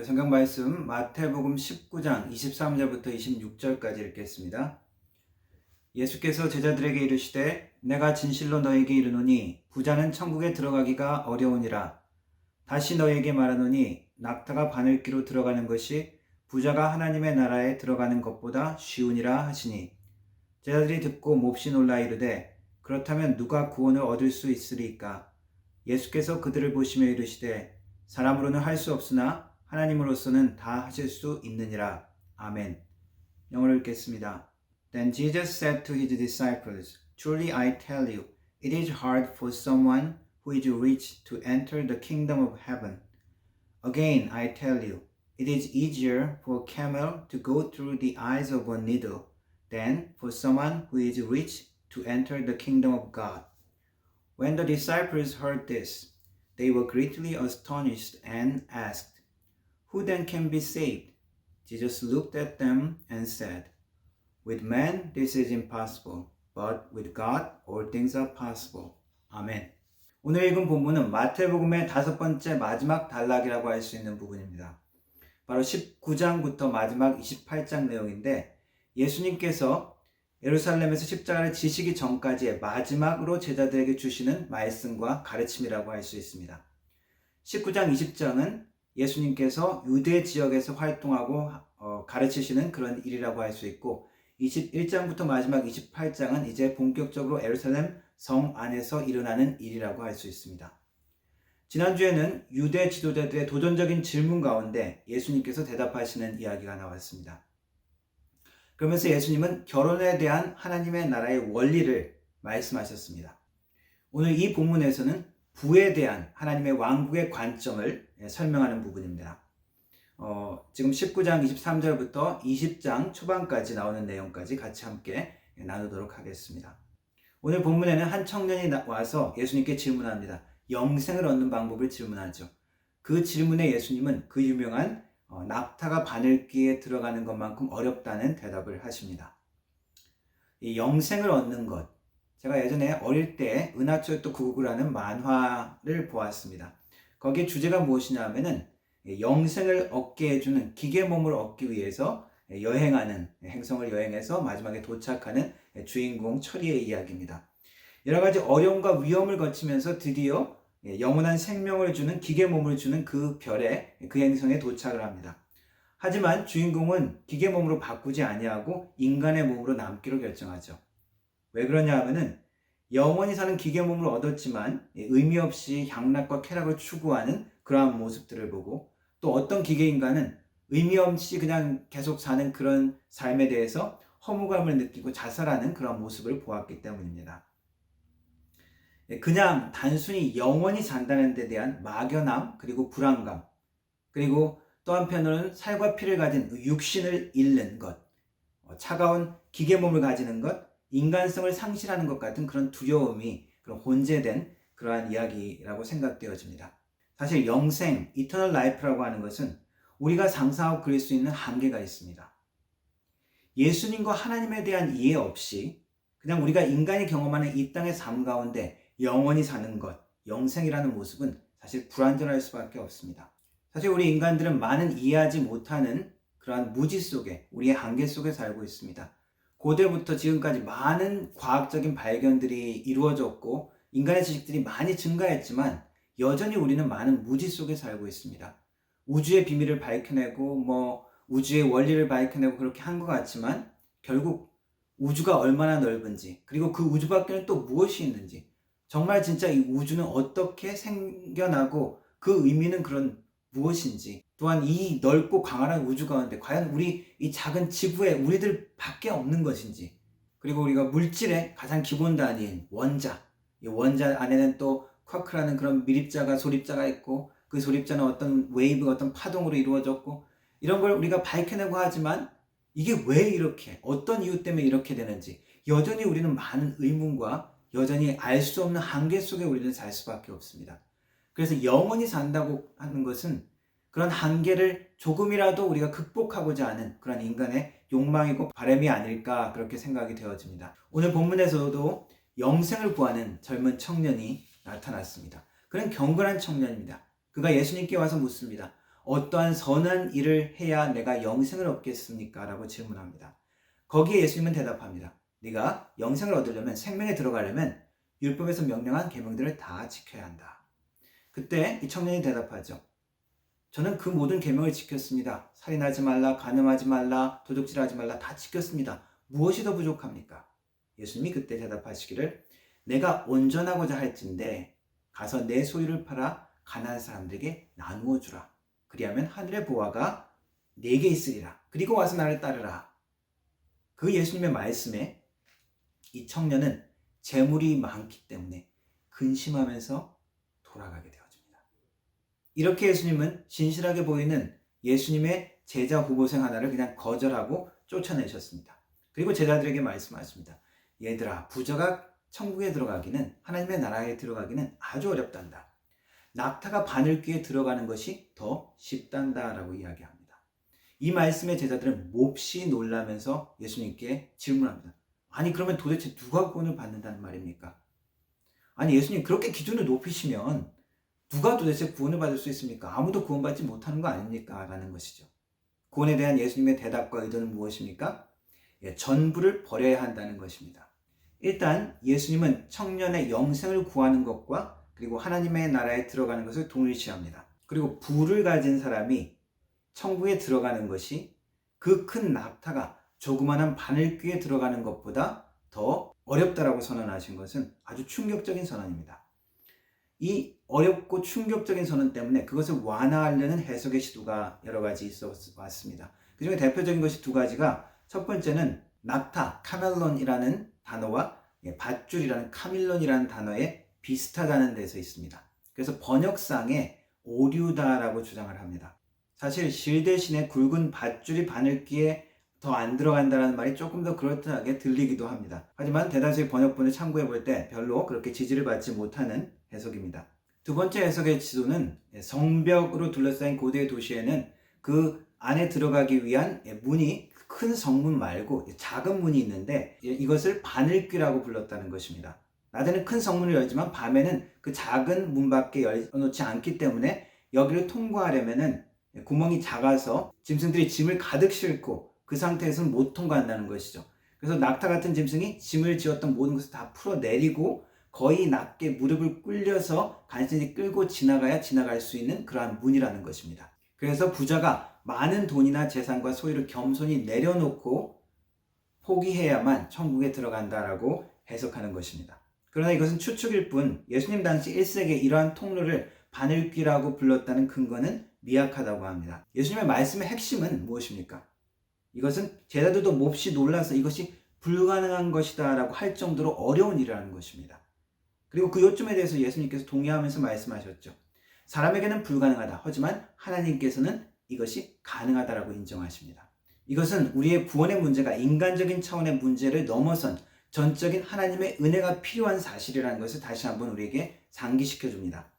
성경 말씀 마태복음 19장 23절부터 26절까지 읽겠습니다. 예수께서 제자들에게 이르시되 내가 진실로 너에게 이르노니 부자는 천국에 들어가기가 어려우니라. 다시 너에게 말하노니 낙타가 바늘기로 들어가는 것이 부자가 하나님의 나라에 들어가는 것보다 쉬우니라 하시니 제자들이 듣고 몹시 놀라 이르되 그렇다면 누가 구원을 얻을 수 있으리까? 예수께서 그들을 보시며 이르시되 사람으로는 할 수 없으나 하나님으로서는 다 하실 수 있느니라. 아멘. 영어로 읽겠습니다. Then Jesus said to his disciples, Truly I tell you, it is hard for someone who is rich to enter the kingdom of heaven. Again I tell you, it is easier for a camel to go through the eyes of a needle than for someone who is rich to enter the kingdom of God. When the disciples heard this, they were greatly astonished and asked, Who then can be saved? Jesus looked at them and said, With men this is impossible, but with God all things are possible. 아멘. 오늘 읽은 본문은 마태복음의 5번째 마지막 단락이라고 할 수 있는 부분입니다. 바로 19장부터 마지막 28장 내용인데 예수님께서 예루살렘에서 십자가를 지시기 전까지의 마지막으로 제자들에게 주시는 말씀과 가르침이라고 할 수 있습니다. 19장, 20장은 예수님께서 유대 지역에서 활동하고 가르치시는 그런 일이라고 할 수 있고 21장부터 마지막 28장은 이제 본격적으로 예루살렘 성 안에서 일어나는 일이라고 할 수 있습니다. 지난주에는 유대 지도자들의 도전적인 질문 가운데 예수님께서 대답하시는 이야기가 나왔습니다. 그러면서 예수님은 결혼에 대한 하나님의 나라의 원리를 말씀하셨습니다. 오늘 이 본문에서는 부에 대한 하나님의 왕국의 관점을 설명하는 부분입니다. 지금 19장 23절부터 20장 초반까지 나오는 내용까지 같이 함께 나누도록 하겠습니다. 오늘 본문에는 한 청년이 와서 예수님께 질문합니다. 영생을 얻는 방법을 질문하죠. 그 질문에 예수님은 그 유명한 낙타가 바늘귀에 들어가는 것만큼 어렵다는 대답을 하십니다. 이 영생을 얻는 것, 제가 예전에 어릴 때 은하철도 999라는 만화를 보았습니다. 거기에 주제가 무엇이냐 하면은 영생을 얻게 해주는 기계 몸을 얻기 위해서 여행하는, 행성을 여행해서 마지막에 도착하는 주인공 철이의 이야기입니다. 여러 가지 어려움과 위험을 거치면서 드디어 영원한 생명을 주는 기계 몸을 주는 그 별에, 그 행성에 도착을 합니다. 하지만 주인공은 기계 몸으로 바꾸지 아니하고 인간의 몸으로 남기로 결정하죠. 왜 그러냐 하면은 영원히 사는 기계 몸을 얻었지만 의미 없이 향락과 쾌락을 추구하는 그러한 모습들을 보고 또 어떤 기계 인간은 의미 없이 그냥 계속 사는 그런 삶에 대해서 허무감을 느끼고 자살하는 그런 모습을 보았기 때문입니다. 그냥 단순히 영원히 산다는 데 대한 막연함 그리고 불안감 그리고 또 한편으로는 살과 피를 가진 육신을 잃는 것, 차가운 기계 몸을 가지는 것, 인간성을 상실하는 것 같은 그런 두려움이 그런 혼재된 그러한 이야기라고 생각되어집니다. 사실 영생, 이터널 라이프라고 하는 것은 우리가 상상하고 그릴 수 있는 한계가 있습니다. 예수님과 하나님에 대한 이해 없이 그냥 우리가 인간이 경험하는 이 땅의 삶 가운데 영원히 사는 것, 영생이라는 모습은 사실 불완전할 수밖에 없습니다. 사실 우리 인간들은 많은 이해하지 못하는 그러한 무지 속에, 우리의 한계 속에 살고 있습니다. 고대부터 지금까지 많은 과학적인 발견들이 이루어졌고 인간의 지식들이 많이 증가했지만 여전히 우리는 많은 무지 속에 살고 있습니다. 우주의 비밀을 밝혀내고 우주의 원리를 밝혀내고 그렇게 한 것 같지만 결국 우주가 얼마나 넓은지 그리고 그 우주 밖에는 또 무엇이 있는지 정말 진짜 이 우주는 어떻게 생겨나고 그 의미는 그런 무엇인지 또한 이 넓고 광활한 우주 가운데 과연 우리 이 작은 지구에 우리들 밖에 없는 것인지 그리고 우리가 물질의 가장 기본 단위인 원자 이 원자 안에는 또 쿼크라는 그런 밀입자가 소립자가 있고 그 소립자는 어떤 웨이브 어떤 파동으로 이루어졌고 이런 걸 우리가 밝혀내고 하지만 이게 왜 이렇게 어떤 이유 때문에 이렇게 되는지 여전히 우리는 많은 의문과 여전히 알 수 없는 한계 속에 우리는 살 수밖에 없습니다. 그래서 영원히 산다고 하는 것은 그런 한계를 조금이라도 우리가 극복하고자 하는 그런 인간의 욕망이고 바람이 아닐까 그렇게 생각이 되어집니다. 오늘 본문에서도 영생을 구하는 젊은 청년이 나타났습니다. 그는 경건한 청년입니다. 그가 예수님께 와서 묻습니다. 어떠한 선한 일을 해야 내가 영생을 얻겠습니까? 라고 질문합니다. 거기에 예수님은 대답합니다. 네가 영생을 얻으려면, 생명에 들어가려면 율법에서 명령한 계명들을 다 지켜야 한다. 그때 이 청년이 대답하죠. 저는 그 모든 계명을 지켰습니다. 살인하지 말라, 간음하지 말라, 도둑질하지 말라 다 지켰습니다. 무엇이 더 부족합니까? 예수님이 그때 대답하시기를 내가 온전하고자 할진대 가서 내 소유를 팔아 가난한 사람들에게 나누어 주라. 그리하면 하늘의 보화가 내게 있으리라. 그리고 와서 나를 따르라. 그 예수님의 말씀에 이 청년은 재물이 많기 때문에 근심하면서 돌아가게 되어집니다. 이렇게 예수님은 진실하게 보이는 예수님의 제자 후보생 하나를 그냥 거절하고 쫓아내셨습니다. 그리고 제자들에게 말씀하십니다. 얘들아, 부자가 천국에 들어가기는, 하나님의 나라에 들어가기는 아주 어렵단다. 낙타가 바늘귀에 들어가는 것이 더 쉽단다 라고 이야기합니다. 이 말씀에 제자들은 몹시 놀라면서 예수님께 질문합니다. 아니 그러면 도대체 누가 구원을 받는다는 말입니까? 아니 예수님 그렇게 기준을 높이시면 누가 도대체 구원을 받을 수 있습니까? 아무도 구원받지 못하는 거 아닙니까? 라는 것이죠. 구원에 대한 예수님의 대답과 의도는 무엇입니까? 전부를 버려야 한다는 것입니다. 일단 예수님은 청년의 영생을 구하는 것과 그리고 하나님의 나라에 들어가는 것을 동일시합니다. 그리고 부를 가진 사람이 천국에 들어가는 것이 그 큰 낙타가 조그마한 바늘귀에 들어가는 것보다 더 어렵다라고 선언하신 것은 아주 충격적인 선언입니다. 이 어렵고 충격적인 선언 때문에 그것을 완화하려는 해석의 시도가 여러 가지 있어 왔습니다. 그 중에 대표적인 것이 두 가지가, 첫 번째는 낙타, 카멜론이라는 단어와 밧줄이라는 카밀론이라는 단어에 비슷하다는 데서 있습니다. 그래서 번역상에 오류다라고 주장을 합니다. 사실 실 대신에 굵은 밧줄이 바늘귀에 더 안 들어간다는 말이 조금 더 그럴듯하게 들리기도 합니다. 하지만 대다수의 번역본을 참고해 볼 때 별로 그렇게 지지를 받지 못하는 해석입니다. 두 번째 해석의 지도는 성벽으로 둘러싸인 고대의 도시에는 그 안에 들어가기 위한 문이 큰 성문 말고 작은 문이 있는데 이것을 바늘귀라고 불렀다는 것입니다. 낮에는 큰 성문을 열지만 밤에는 그 작은 문밖에 열어놓지 않기 때문에 여기를 통과하려면은 구멍이 작아서 짐승들이 짐을 가득 싣고 그 상태에서는 못 통과한다는 것이죠. 그래서 낙타 같은 짐승이 짐을 지었던 모든 것을 다 풀어내리고 거의 낮게 무릎을 꿇려서 간신히 끌고 지나가야 지나갈 수 있는 그러한 문이라는 것입니다. 그래서 부자가 많은 돈이나 재산과 소유를 겸손히 내려놓고 포기해야만 천국에 들어간다라고 해석하는 것입니다. 그러나 이것은 추측일 뿐 예수님 당시 1세기에 이러한 통로를 바늘귀라고 불렀다는 근거는 미약하다고 합니다. 예수님의 말씀의 핵심은 무엇입니까? 이것은 제자들도 몹시 놀라서 이것이 불가능한 것이다 라고 할 정도로 어려운 일이라는 것입니다. 그리고 그 요점에 대해서 예수님께서 동의하면서 말씀하셨죠. 사람에게는 불가능하다. 하지만 하나님께서는 이것이 가능하다라고 인정하십니다. 이것은 우리의 구원의 문제가 인간적인 차원의 문제를 넘어선 전적인 하나님의 은혜가 필요한 사실이라는 것을 다시 한번 우리에게 상기시켜 줍니다.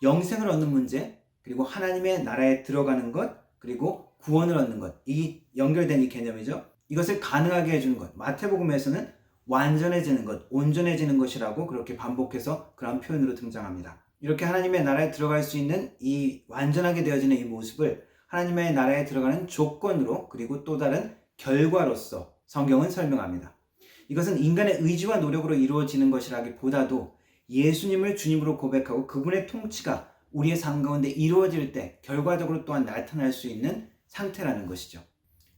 영생을 얻는 문제, 그리고 하나님의 나라에 들어가는 것, 그리고 구원을 얻는 것, 이 연결된 이 개념이죠. 이것을 가능하게 해주는 것, 마태복음에서는 완전해지는 것, 온전해지는 것이라고 그렇게 반복해서 그런 표현으로 등장합니다. 이렇게 하나님의 나라에 들어갈 수 있는 이 완전하게 되어지는 이 모습을 하나님의 나라에 들어가는 조건으로, 그리고 또 다른 결과로서 성경은 설명합니다. 이것은 인간의 의지와 노력으로 이루어지는 것이라기보다도 예수님을 주님으로 고백하고 그분의 통치가 우리의 삶 가운데 이루어질 때 결과적으로 또한 나타날 수 있는 상태라는 것이죠.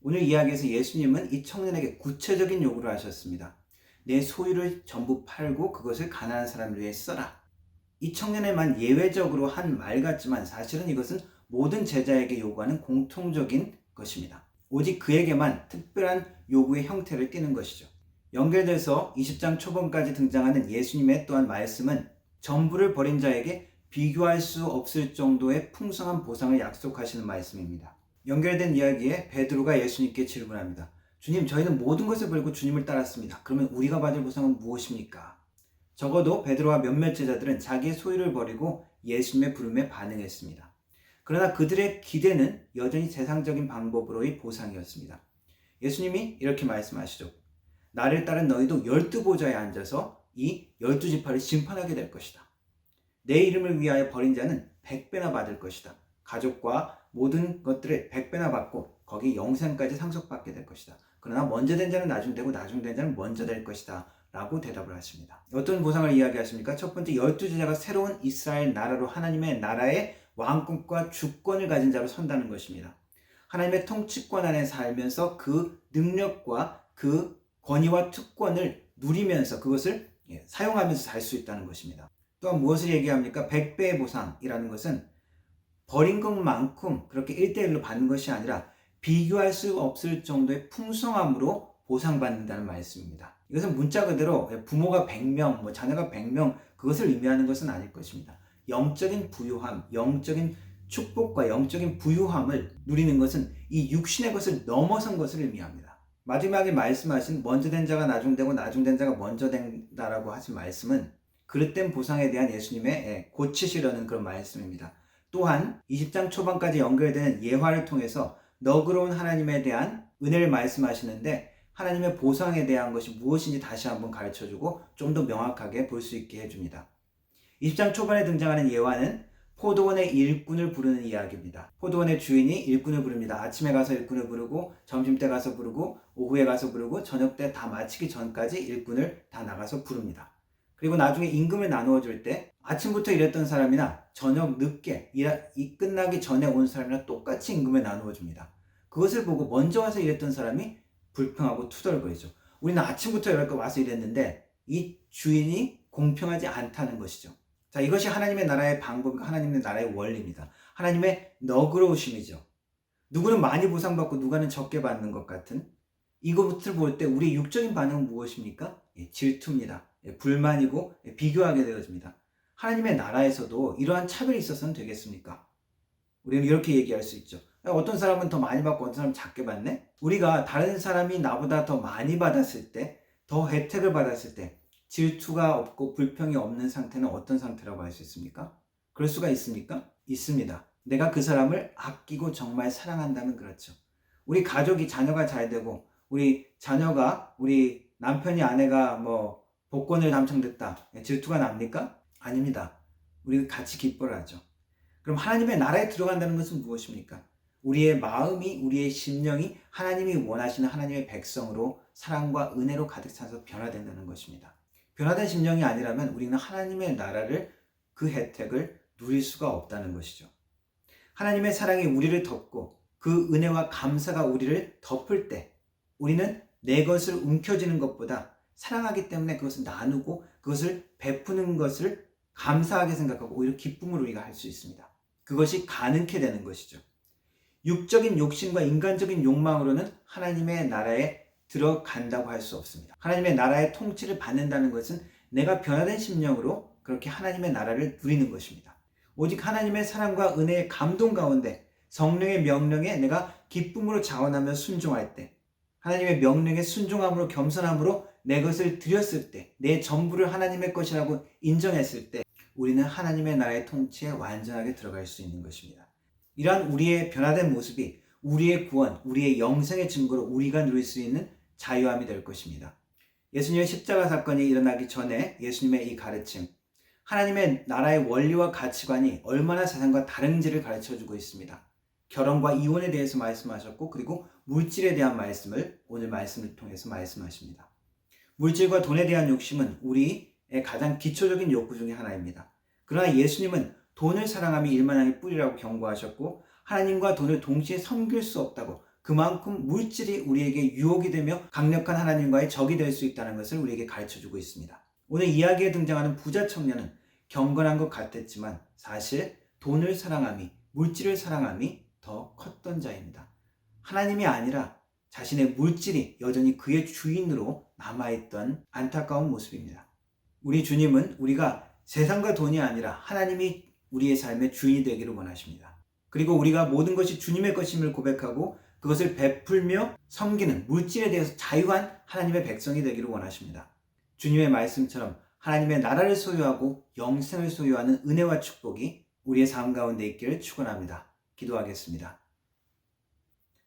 오늘 이야기에서 예수님은 이 청년에게 구체적인 요구를 하셨습니다. 내 소유를 전부 팔고 그것을 가난한 사람을 위해 써라. 이 청년에만 예외적으로 한 말 같지만 사실은 이것은 모든 제자에게 요구하는 공통적인 것입니다. 오직 그에게만 특별한 요구의 형태를 띠는 것이죠. 연결돼서 20장 초반까지 등장하는 예수님의 또한 말씀은 전부를 버린 자에게 비교할 수 없을 정도의 풍성한 보상을 약속하시는 말씀입니다. 연결된 이야기에 베드로가 예수님께 질문합니다. 주님, 저희는 모든 것을 버리고 주님을 따랐습니다. 그러면 우리가 받을 보상은 무엇입니까? 적어도 베드로와 몇몇 제자들은 자기의 소유를 버리고 예수님의 부름에 반응했습니다. 그러나 그들의 기대는 여전히 세상적인 방법으로의 보상이었습니다. 예수님이 이렇게 말씀하시죠. 나를 따른 너희도 12보좌에 앉아서 이 12지파를 심판하게 될 것이다. 내 이름을 위하여 버린 자는 100배나 받을 것이다. 가족과 모든 것들을 100배나 받고 거기 영생까지 상속받게 될 것이다. 그러나 먼저 된 자는 나중 되고 나중 된 자는 먼저 될 것이다 라고 대답을 하십니다. 어떤 보상을 이야기하십니까? 첫 번째, 12제자가 새로운 이스라엘 나라로 하나님의 나라의 왕권과 주권을 가진 자로 선다는 것입니다. 하나님의 통치권 안에 살면서 그 능력과 그 권위와 특권을 누리면서 그것을 사용하면서 살 수 있다는 것입니다. 또한 무엇을 얘기합니까? 100배의 보상이라는 것은 버린 것만큼 그렇게 1대1로 받는 것이 아니라 비교할 수 없을 정도의 풍성함으로 보상받는다는 말씀입니다. 이것은 문자 그대로 부모가 100명, 자녀가 100명 그것을 의미하는 것은 아닐 것입니다. 영적인 부유함, 영적인 축복과 영적인 부유함을 누리는 것은 이 육신의 것을 넘어선 것을 의미합니다. 마지막에 말씀하신 먼저 된 자가 나중 되고 나중 된 자가 먼저 된다라고 하신 말씀은 그릇된 보상에 대한 예수님의 고치시려는 그런 말씀입니다. 또한 20장 초반까지 연결되는 예화를 통해서 너그러운 하나님에 대한 은혜를 말씀하시는데 하나님의 보상에 대한 것이 무엇인지 다시 한번 가르쳐주고 좀 더 명확하게 볼 수 있게 해줍니다. 20장 초반에 등장하는 예화는 포도원의 일꾼을 부르는 이야기입니다. 포도원의 주인이 일꾼을 부릅니다. 아침에 가서 일꾼을 부르고 점심때 가서 부르고 오후에 가서 부르고 저녁때 다 마치기 전까지 일꾼을 다 나가서 부릅니다. 그리고 나중에 임금을 나누어 줄 때 아침부터 일했던 사람이나 저녁 늦게 끝나기 전에 온 사람이나 똑같이 임금을 나누어 줍니다. 그것을 보고 먼저 와서 일했던 사람이 불평하고 투덜거리죠. 우리는 아침부터 이렇게 와서 일했는데 이 주인이 공평하지 않다는 것이죠. 자, 이것이 하나님의 나라의 방법이고 하나님의 나라의 원리입니다. 하나님의 너그러우심이죠. 누구는 많이 보상받고 누구는 적게 받는 것 같은 이것을 볼 때 우리의 육적인 반응은 무엇입니까? 질투입니다. 불만이고 비교하게 되어집니다. 하나님의 나라에서도 이러한 차별이 있어서는 되겠습니까? 우리는 이렇게 얘기할 수 있죠. 어떤 사람은 더 많이 받고 어떤 사람은 작게 받네? 우리가 다른 사람이 나보다 더 많이 받았을 때, 더 혜택을 받았을 때 질투가 없고 불평이 없는 상태는 어떤 상태라고 할 수 있습니까? 그럴 수가 있습니까? 있습니다. 내가 그 사람을 아끼고 정말 사랑한다면 그렇죠. 우리 가족이 자녀가 잘 되고 우리 자녀가 우리 남편이 아내가 복권을 당첨됐다. 질투가 납니까? 아닙니다. 우리 같이 기뻐를 하죠. 그럼 하나님의 나라에 들어간다는 것은 무엇입니까? 우리의 마음이 우리의 심령이 하나님이 원하시는 하나님의 백성으로 사랑과 은혜로 가득 차서 변화된다는 것입니다. 변화된 심령이 아니라면 우리는 하나님의 나라를 그 혜택을 누릴 수가 없다는 것이죠. 하나님의 사랑이 우리를 덮고 그 은혜와 감사가 우리를 덮을 때 우리는 내 것을 움켜쥐는 것보다 사랑하기 때문에 그것을 나누고 그것을 베푸는 것을 감사하게 생각하고 오히려 기쁨으로 우리가 할 수 있습니다. 그것이 가능케 되는 것이죠. 육적인 욕심과 인간적인 욕망으로는 하나님의 나라에 들어간다고 할 수 없습니다. 하나님의 나라의 통치를 받는다는 것은 내가 변화된 심령으로 그렇게 하나님의 나라를 누리는 것입니다. 오직 하나님의 사랑과 은혜의 감동 가운데 성령의 명령에 내가 기쁨으로 자원하며 순종할 때 하나님의 명령에 순종함으로 겸손함으로 내 것을 드렸을 때 내 전부를 하나님의 것이라고 인정했을 때 우리는 하나님의 나라의 통치에 완전하게 들어갈 수 있는 것입니다. 이러한 우리의 변화된 모습이 우리의 구원, 우리의 영생의 증거로 우리가 누릴 수 있는 자유함이 될 것입니다. 예수님의 십자가 사건이 일어나기 전에 예수님의 이 가르침, 하나님의 나라의 원리와 가치관이 얼마나 세상과 다른지를 가르쳐주고 있습니다. 결혼과 이혼에 대해서 말씀하셨고 그리고 물질에 대한 말씀을 오늘 말씀을 통해서 말씀하십니다. 물질과 돈에 대한 욕심은 우리의 가장 기초적인 욕구 중에 하나입니다. 그러나 예수님은 돈을 사랑함이 일만왕의 뿌리라고 경고하셨고 하나님과 돈을 동시에 섬길 수 없다고 그만큼 물질이 우리에게 유혹이 되며 강력한 하나님과의 적이 될 수 있다는 것을 우리에게 가르쳐주고 있습니다. 오늘 이야기에 등장하는 부자 청년은 경건한 것 같았지만 사실 돈을 사랑함이 물질을 사랑함이 더 컸던 자입니다. 하나님이 아니라 자신의 물질이 여전히 그의 주인으로 남아있던 안타까운 모습입니다. 우리 주님은 우리가 세상과 돈이 아니라 하나님이 우리의 삶의 주인이 되기를 원하십니다. 그리고 우리가 모든 것이 주님의 것임을 고백하고 그것을 베풀며 섬기는 물질에 대해서 자유한 하나님의 백성이 되기를 원하십니다. 주님의 말씀처럼 하나님의 나라를 소유하고 영생을 소유하는 은혜와 축복이 우리의 삶 가운데 있기를 축원합니다. 기도하겠습니다.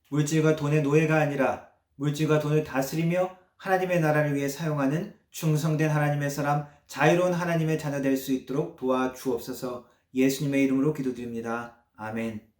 물질과 돈의 노예가 아니라 물질과 돈을 다스리며 하나님의 나라를 위해 사용하는 충성된 하나님의 사람, 자유로운 하나님의 자녀 될 수 있도록 도와주옵소서. 예수님의 이름으로 기도드립니다. 아멘.